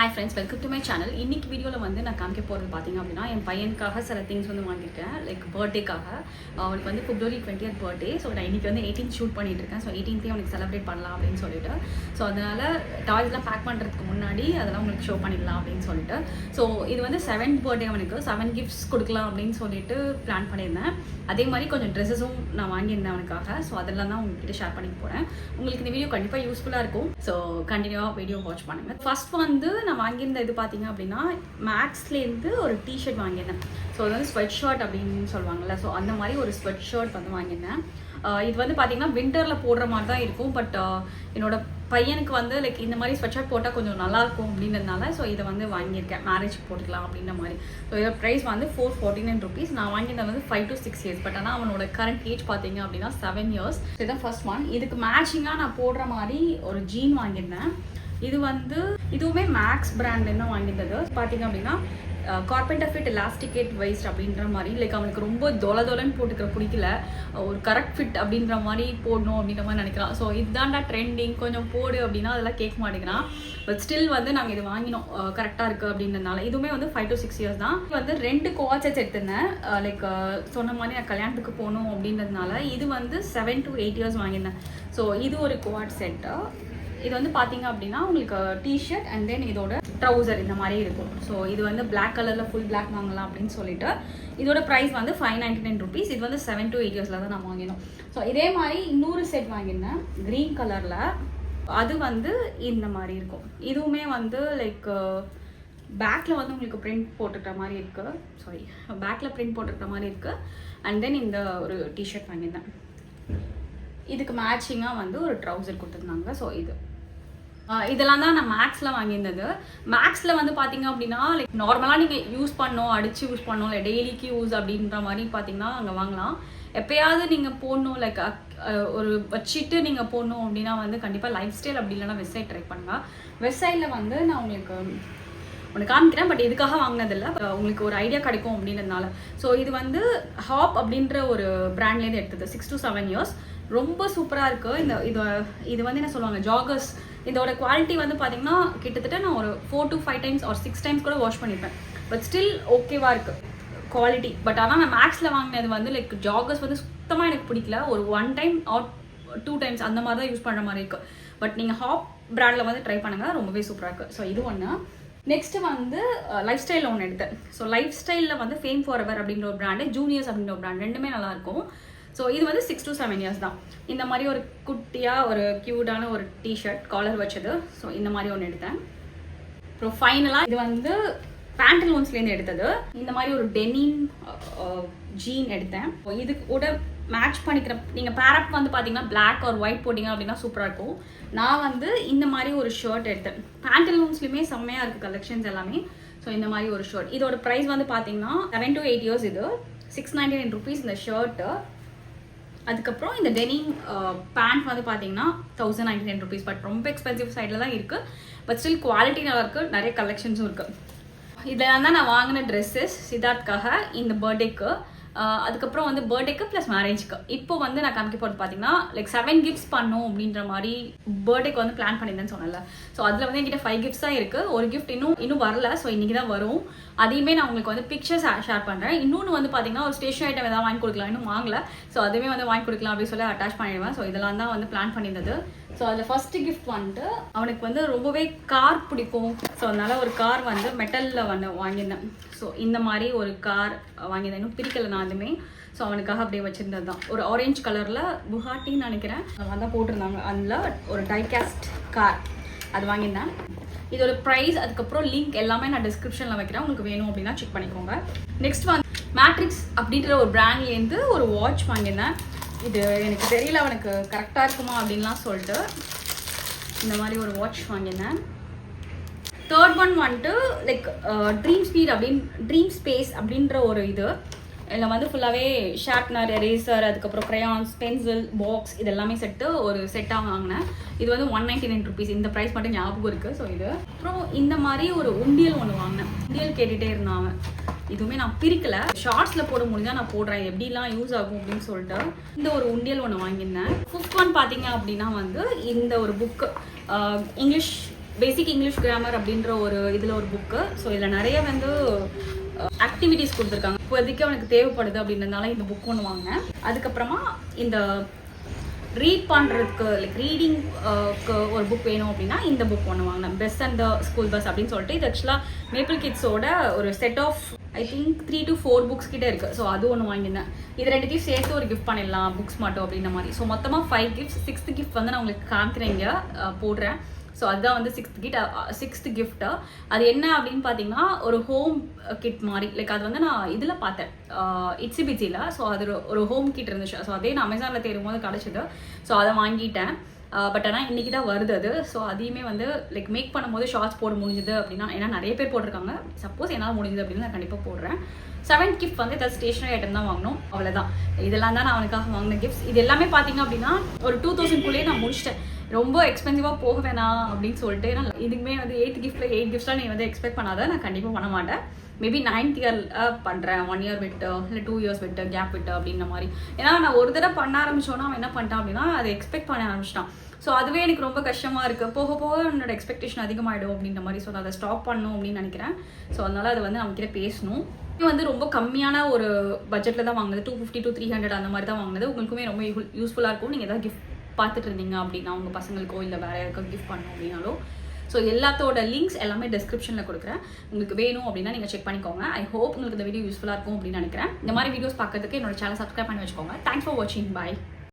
Hi friends, welcome to my channel. இன்னைக்கு வீடியோல வந்து நான் காமிக்க போறது பாத்தீங்க அப்படினா என் பையனுக்காக சில things வந்து வாங்கியிருக்கேன் லைக் பர்த்டேக்காக. அவனுக்கு வந்து February 20th பர்த்டே. ஸோ நான் இன்னைக்கு வந்து 18th ஷூட் பண்ணிட்டு இருக்கேன். ஸோ 18th அவனுக்கு செலிப்ரேட் பண்ணலாம் அப்படின்னு சொல்லிட்டு. ஸோ அதனால டாய்ஸ்லாம் பேக் பண்றதுக்கு முன்னாடி அதெல்லாம் உங்களுக்கு ஷோ பண்ணிடலாம் அப்படின்னு சொல்லிட்டு. ஸோ இது வந்து 7th பர்த்டே அவனுக்கு 7 கிஃப்ட்ஸ் கொடுக்கலாம் அப்படின்னு சொல்லிட்டு பிளான் பண்ணியிருந்தேன். அதே மாதிரி கொஞ்சம் ட்ரெஸ்ஸஸும் நான் வாங்கியிருந்தேன் அவனுக்காக. ஸோ அதெல்லாம் தான் உங்ககிட்ட ஷேர் பண்ணிக்க போறேன். உங்களுக்கு இந்த வீடியோ கண்டிப்பாக யூஸ்ஃபுல்லாக இருக்கும். ஸோ கண்டினியூவாக வீடியோ வாட்ச் பண்ணுங்க. ஃபர்ஸ்ட் வந்து நான் வாங்கியிருந்த இது பார்த்தீங்க அப்படின்னா மேக்ஸ்லேருந்து ஒரு டிஷர்ட் வாங்கியிருந்தேன். ஸோ அது வந்து ஸ்வெட் ஷர்ட் அப்படின்னு சொல்லுவாங்கள்ல. ஸோ அந்த மாதிரி ஒரு ஸ்வெட் ஷர்ட் வந்து வாங்கியிருந்தேன். இது வந்து பார்த்தீங்கன்னா வின்டரில் போடுற மாதிரி தான் இருக்கும். பட் என்னோட பையனுக்கு வந்து லைக் இந்த மாதிரி ஸ்வெட் ஷர்ட் போட்டால் கொஞ்சம் நல்லாயிருக்கும் அப்படின்றதுனால ஸோ இதை வந்து வாங்கியிருக்கேன். மேரேஜ் போட்டுக்கலாம் அப்படின்ற மாதிரி. ஸோ இதோட ப்ரைஸ் வந்து 449 rupees. நான் வாங்கியிருந்தது வந்து 5 to 6 years. பட் ஆனால் அவனோட கரண்ட் ஏஜ் பார்த்தீங்க அப்படின்னா 7 years. இதுதான் ஃபர்ஸ்ட் ஒன். இதுக்கு மேட்சிங்காக நான் போடுற மாதிரி ஒரு ஜீன் வாங்கியிருந்தேன். இது வந்து இதுவுமே மேக்ஸ் பிராண்ட்லேருந்து தான் வாங்கியிருந்தது. பார்த்தீங்க அப்படின்னா கார்பெண்டர் ஃபிட் எலாஸ்டிகேட் வைஸ்ட் அப்படின்ற மாதிரி லைக் அவனுக்கு ரொம்ப தொலைன்னு போட்டுக்கிற பிடிக்கல, ஒரு கரெக்ட் ஃபிட் அப்படின்ற மாதிரி போடணும் அப்படின்ற மாதிரி நினைக்கிறான். ஸோ இதுதான்டா ட்ரெண்டிங், கொஞ்சம் போடு அப்படின்னா அதெல்லாம் கேட்க மாட்டேங்கிறான். பட் ஸ்டில் வந்து நாங்கள் இது வாங்கினோம் கரெக்டாக இருக்குது அப்படின்றதுனால. இதுவுமே வந்து 5 to 6 years தான். வந்து 2 கோஆச்சஸ் எடுத்திருந்தேன். லைக் சொன்ன மாதிரி நான் கல்யாணத்துக்கு போகணும் அப்படின்றதுனால. இது வந்து 7 to 8 years வாங்கியிருந்தேன். ஸோ இது ஒரு கோஆட் செட்டு. இது வந்து பார்த்தீங்க அப்படின்னா உங்களுக்கு டிஷர்ட் அண்ட் தென் இதோட ட்ரௌசர் இந்த மாதிரி இருக்கும். ஸோ இது வந்து பிளாக் கலரில் ஃபுல் பிளாக் வாங்கலாம் அப்படின்னு சொல்லிட்டு இதோட ப்ரைஸ் வந்து 599 rupees. இது வந்து 7 to 8 yearsல தான் நான் வாங்கினோம். ஸோ இதே மாதிரி இன்னொரு செட் வாங்கியிருந்தேன் க்ரீன் கலரில். அது வந்து இந்த மாதிரி இருக்கும். இதுவுமே வந்து லைக் பேக்கில் வந்து உங்களுக்கு பிரிண்ட் போட்டுக்கிற மாதிரி இருக்குது. சாரி, பேக்கில் பிரிண்ட் போட்டுக்கிற மாதிரி இருக்குது. அண்ட் தென் இந்த ஒரு டிஷர்ட் வாங்கியிருந்தேன். இதுக்கு மேட்சிங்காக வந்து ஒரு ட்ரௌசர் கொடுத்துருந்தாங்க. ஸோ இதெல்லாம் தான் நான் மேக்ஸில் வாங்கியிருந்தது. மேக்ஸில் வந்து பார்த்தீங்க அப்படின்னா லைக் நார்மலாக நீங்கள் யூஸ் பண்ணோம், அடித்து யூஸ் பண்ணோம், இல்லை டெய்லிக்கு யூஸ் அப்படின்ற மாதிரி பார்த்தீங்கன்னா அங்கே வாங்கலாம். எப்போயாவது நீங்கள் போடணும் லைக் ஒரு வச்சுட்டு நீங்கள் போடணும் அப்படின்னா வந்து கண்டிப்பாக லைஃப் ஸ்டைல் அப்படி இல்லைன்னா வெப்சைட் ட்ரை பண்ணுங்கள். வெப்சைட்டில் வந்து நான் உங்களுக்கு ஒன்று காமிக்கிறேன். பட் எதுக்காக வாங்கினதில்லை, உங்களுக்கு ஒரு ஐடியா கிடைக்கும் அப்படின்றதுனால. ஸோ இது வந்து ஹாப் அப்படின்ற ஒரு பிராண்ட்லேருந்து எடுத்தது. 6 to 7 years. ரொம்ப சூப்பராக இருக்குது. இது வந்து என்ன சொல்லுவாங்க, ஜாகர்ஸ். இதோட குவாலிட்டி வந்து பார்த்தீங்கன்னா கிட்டத்தட்ட நான் ஒரு 4 to 5 times or 6 times கூட வாஷ் பண்ணியிருப்பேன். பட் ஸ்டில் ஓகேவாக இருக்குது குவாலிட்டி. பட் ஆனால் நான் மேக்ஸில் வாங்கினது வந்து லைக் ஜாகர்ஸ் வந்து சுத்தமாக எனக்கு பிடிக்கல. ஒரு 1 time or 2 times அந்த மாதிரி தான் யூஸ் பண்ணுற மாதிரி இருக்குது. பட் நீங்கள் ஹாப் பிராண்டில் வந்து ட்ரை பண்ணுங்கள், ரொம்பவே சூப்பராக இருக்குது. ஸோ இது ஒன்று. நெக்ஸ்ட்டு வந்து லைஃப் ஸ்டைலில் ஒன்று எடுத்தேன். ஸோ லைஃப் ஸ்டைலில் வந்து ஃபேம் ஃபார் எவர் அப்படின்ற ஒரு பிராண்டு, ஜூனியர்ஸ் அப்படின்ற ஒரு பிராண்ட், ரெண்டுமே நல்லாயிருக்கும். ஸோ இது வந்து 6 to 7 years தான். இந்த மாதிரி ஒரு குட்டியாக ஒரு க்யூட்டான ஒரு டிஷர்ட் காலர் வச்சது. ஸோ இந்த மாதிரி ஒன்று எடுத்தேன். அப்புறம் ஃபைனலாக இது வந்து பேண்டலூன்ஸ்லேருந்து எடுத்தது. இந்த மாதிரி ஒரு டெனிம் ஜீன் எடுத்தேன். இது கூட மேட்ச் பண்ணிக்கிற நீங்கள் பேரப் வந்து பார்த்தீங்கன்னா பிளாக் ஆர் ஒயிட் போட்டிங்க அப்படின்னா சூப்பராக இருக்கும். நான் வந்து இந்த மாதிரி ஒரு ஷர்ட் எடுத்தேன். பேண்டலூன்ஸ்லையுமே செம்மையாக இருக்குது கலெக்ஷன்ஸ் எல்லாமே. ஸோ இந்த மாதிரி ஒரு ஷர்ட். இதோட ப்ரைஸ் வந்து பார்த்தீங்கன்னா 7 to 8 years. இது 699 rupees இந்த ஷர்ட்டு. அதுக்கப்புறம் இந்த டெனிம் பேண்ட் வந்து பார்த்தீங்கன்னா 1099 rupees. பட் ரொம்ப எக்ஸ்பென்சிவ் சைடில் தான் இருக்குது. பட் ஸ்டில் குவாலிட்டி நல்லா இருக்குது, நிறைய கலெக்ஷன்ஸும் இருக்குது. இதெல்லாம் தான் நான் வாங்கின ட்ரெஸ்ஸஸ் சித்தார்த்காக இந்த பர்த்டேக்கு. அதுக்கப்புறம் வந்து பர்த்டேக்கு ப்ளஸ் மேரேஜ்க்கு. இப்போ வந்து நான் காமிக்க போகிறது பார்த்தீங்கன்னா லைக் 7 gifts பண்ணோம் அப்படின்ற மாதிரி பர்த்டேக்கு வந்து பிளான் பண்ணியிருந்தேன்னு சொன்னல. ஸோ அதில் வந்து என்கிட்ட 5 gifts தான் இருக்குது. ஒரு கிஃப்ட் இன்னும் வரல. ஸோ இன்றைக்கி தான் வரும். அதையுமே நான் உங்களுக்கு வந்து பிக்சர்ஸ் ஷேர் பண்ணுறேன். இன்னொன்று வந்து பார்த்தீங்கன்னா ஒரு ஸ்டேஷனரி ஐட்டம் எதாவது வாங்கி கொடுக்கலாம், இன்னும் வாங்கலை. ஸோ அதுவுமே வந்து வாங்கி கொடுக்கலாம் அப்படின்னு சொல்லி அட்டாச் பண்ணிடுவேன். ஸோ இதெல்லாம் தான் வந்து பிளான் பண்ணியிருந்தது. ஸோ அதில் ஃபஸ்ட்டு கிஃப்ட் வந்துட்டு அவனுக்கு வந்து ரொம்பவே கார் பிடிக்கும். ஸோ அதனால் ஒரு கார் வந்து மெட்டலில் வாங்கியிருந்தேன். ஸோ இந்த மாதிரி ஒரு கார் வாங்கியிருந்தேன். இன்னும் பிரிக்கலை நான் அதுவுமே. ஸோ அவனுக்காக அப்படியே வச்சுருந்தது தான். ஒரு ஆரஞ்சு கலரில் புகாட்டின்னு நினைக்கிறேன் அதான் போட்டிருந்தாங்க. அதில் ஒரு டைகாஸ்ட் கார் அது வாங்கியிருந்தேன். இதோட ப்ரைஸ் அதுக்கப்புறம் லிங்க் எல்லாமே நான் டிஸ்கிரிப்ஷனில் வைக்கிறேன். உங்களுக்கு வேணும் அப்படின்னா செக் பண்ணிக்கோங்க. நெக்ஸ்ட் வந்து மேட்ரிக்ஸ் அப்படின்ற ஒரு பிராண்ட்லேருந்து ஒரு வாட்ச் வாங்கியிருந்தேன். இது எனக்கு தெரியல அவனுக்கு கரெக்டாக இருக்குமா அப்படின்லாம் சொல்லிட்டு இந்த மாதிரி ஒரு வாட்ச் வாங்கியிருந்தேன். தேர்ட் ஒன் வந்துட்டு லைக் ட்ரீம் ஸ்பேஸ் அப்படின்ற ஒரு இது. இதில் வந்து ஃபுல்லாகவே ஷார்ப்னர், எரேசர், அதுக்கப்புறம் க்ரையான்ஸ், பென்சில், பாக்ஸ் இது எல்லாமே செட்டு ஒரு செட்டாக வாங்கினேன். இது வந்து 199 rupees. இந்த ப்ரைஸ் மட்டும் ஞாபகம் இருக்குது. ஸோ இது அப்புறம் இந்த மாதிரி ஒரு உண்டியல் ஒன்று வாங்கினேன். உண்டியல் கேட்டுகிட்டே இருந்தான் அவன். இதுவுமே நான் பிரிக்கலை, ஷார்ட்ஸில் போட முடிஞ்சால் நான் போடுறேன் எப்படிலாம் யூஸ் ஆகும் அப்படின்னு சொல்லிட்டு இந்த ஒரு உண்டியல் ஒன்று வாங்கியிருந்தேன். 5th one பார்த்தீங்க அப்படின்னா வந்து இந்த ஒரு புக்கு இங்கிலீஷ் பேசிக் இங்கிலீஷ் கிராமர் அப்படின்ற ஒரு இதில் ஒரு புக்கு. ஸோ இதில் நிறைய வந்து ஆக்டிவிட்டீஸ் கொடுத்துருக்காங்க. இப்போதைக்கு அவனுக்கு தேவைப்படுது அப்படின்றதுனால இந்த புக் ஒன்று வாங்கினேன். அதுக்கப்புறமா இந்த ரீட் பண்ணுறதுக்கு லைக் ரீடிங்க்கு ஒரு புக் வேணும் அப்படின்னா இந்த புக் ஒன்று வாங்கினேன், best and the school bus அப்படின்னு சொல்லிட்டு. இது ஆக்சுவலாக மேப்பிள் கிட்ஸோட ஒரு set of I think 3 to 4 books கிட்டே இருக்குது. ஸோ அது ஒன்று வாங்கியிருந்தேன். இது ரெண்டுத்தையும் சேர்த்து ஒரு கிஃப்ட் பண்ணிடலாம் புக்ஸ் மட்டும் அப்படின்ற மாதிரி. ஸோ மொத்தமாக 5 கிஃப்ட்ஸ். 6th கிஃப்ட் வந்து நான் உங்களுக்கு காமிக்கிறேங்க, போடுறேன். ஸோ அதுதான் வந்து 6th கிஃப்ட்டு. அது என்ன அப்படின்னு பார்த்தீங்கன்னா ஒரு ஹோம் கிட் மாதிரி. லைக் அது வந்து நான் இதில் பார்த்தேன், இட்ஸி பிட்ஸியில். ஸோ அது ஒரு ஹோம் கிட் இருந்துச்சு. ஸோ அதே நான் அமேசானில் தேடும் போது கிடச்சிது. ஸோ அதை வாங்கிட்டேன். பட் ஆனால் இன்றைக்கி தான் வருது அது. ஸோ அதையுமே வந்து லைக் மேக் பண்ணும்போது ஷார்ட்ஸ் போட முடிஞ்சுது அப்படின்னா, ஏன்னா நிறைய பேர் போட்டிருக்காங்க. சப்போஸ் என்னால் முடிஞ்சுது அப்படின்னு நான் கண்டிப்பாக போடுறேன். 7th கிஃப்ட் வந்து ஏதாவது ஸ்டேஷனரி ஐட்டம் தான் வாங்கணும், அவ்வளோதான். இதெல்லாம் தான் நான் அவனுக்காக வாங்கின கிஃப்ட்ஸ். இது எல்லாமே பார்த்தீங்க அப்படின்னா ஒரு 2000 நான் முடிச்சிட்டேன். ரொம்ப எக்ஸ்பென்சிவாக போக வேணாம் அப்படின்னு சொல்லிட்டு. நான் இதுக்குமே வந்து 8th கிஃப்ட்டில் 8 கிஃப்ட்ஸ்லாம் நீ வந்து எக்ஸ்பெக்ட் பண்ணாத, நான் கண்டிப்பாக பண்ண மாட்டேன். மேபி 9th இயர் பண்ணுறேன், 1 year விட்டு இல்லை 2 years விட்டு கேப் விட்டு அப்படின்ற மாதிரி. ஏன்னா நான் ஒரு தடவை பண்ண ஆரம்பிச்சோன்னா அவன் என்ன பண்ணிட்டான் அப்படின்னா அதை எக்ஸ்பெக்ட் பண்ண ஆரம்பிச்சிட்டான். ஸோ அதுவே எனக்கு ரொம்ப கஷ்டமாக இருக்குது. போக போக என்னோட எக்ஸ்பெக்டேஷன் அதிகமாகிடும் அப்படின்ற மாதிரி. ஸோ அதை ஸ்டாப் பண்ணணும் அப்படின்னு நினைக்கிறேன். ஸோ அதனால் அதை வந்து நம்மக்கிட்ட பேசணும். இது வந்து ரொம்ப கம்மியான ஒரு பட்ஜெட்டில் தான் வாங்கினது, 250 to 300 அந்த மாதிரி தான் வாங்கினது. உங்களுக்குமே ரொம்ப யூஸ்ஃபுல்லாக இருக்கும். நீங்கள் எதாவது கிஃப்ட் பார்த்துட்டு இருந்தீங்க அப்படின்னா உங்கள் பசங்களுக்கோ இல்லை வேறு யாருக்கும் கிஃப்ட் பண்ணணும் அப்படின்னாலும். ஸோ எல்லாத்தோட லிங்க்ஸ் எல்லாமே டிஸ்கிரிப்ஷனில் கொடுக்குறேன். உங்களுக்கு வேணும் அப்படின்னா நீங்கள் செக் பண்ணிக்கோங்க. ஐ ஹோப் உங்களுக்கு இந்த வீடியோ யூஸ்ஃபுல்லாக இருக்கும் அப்படின்னு நினைக்கிறேன். இந்த மாதிரி வீடியோஸ் பார்க்கறதுக்கு என்னோட சேனல் சப்ஸ்கிரைப் பண்ணி வச்சுக்கோங்க. தேங்க்ஸ் ஃபார் வாட்சிங். பாய்.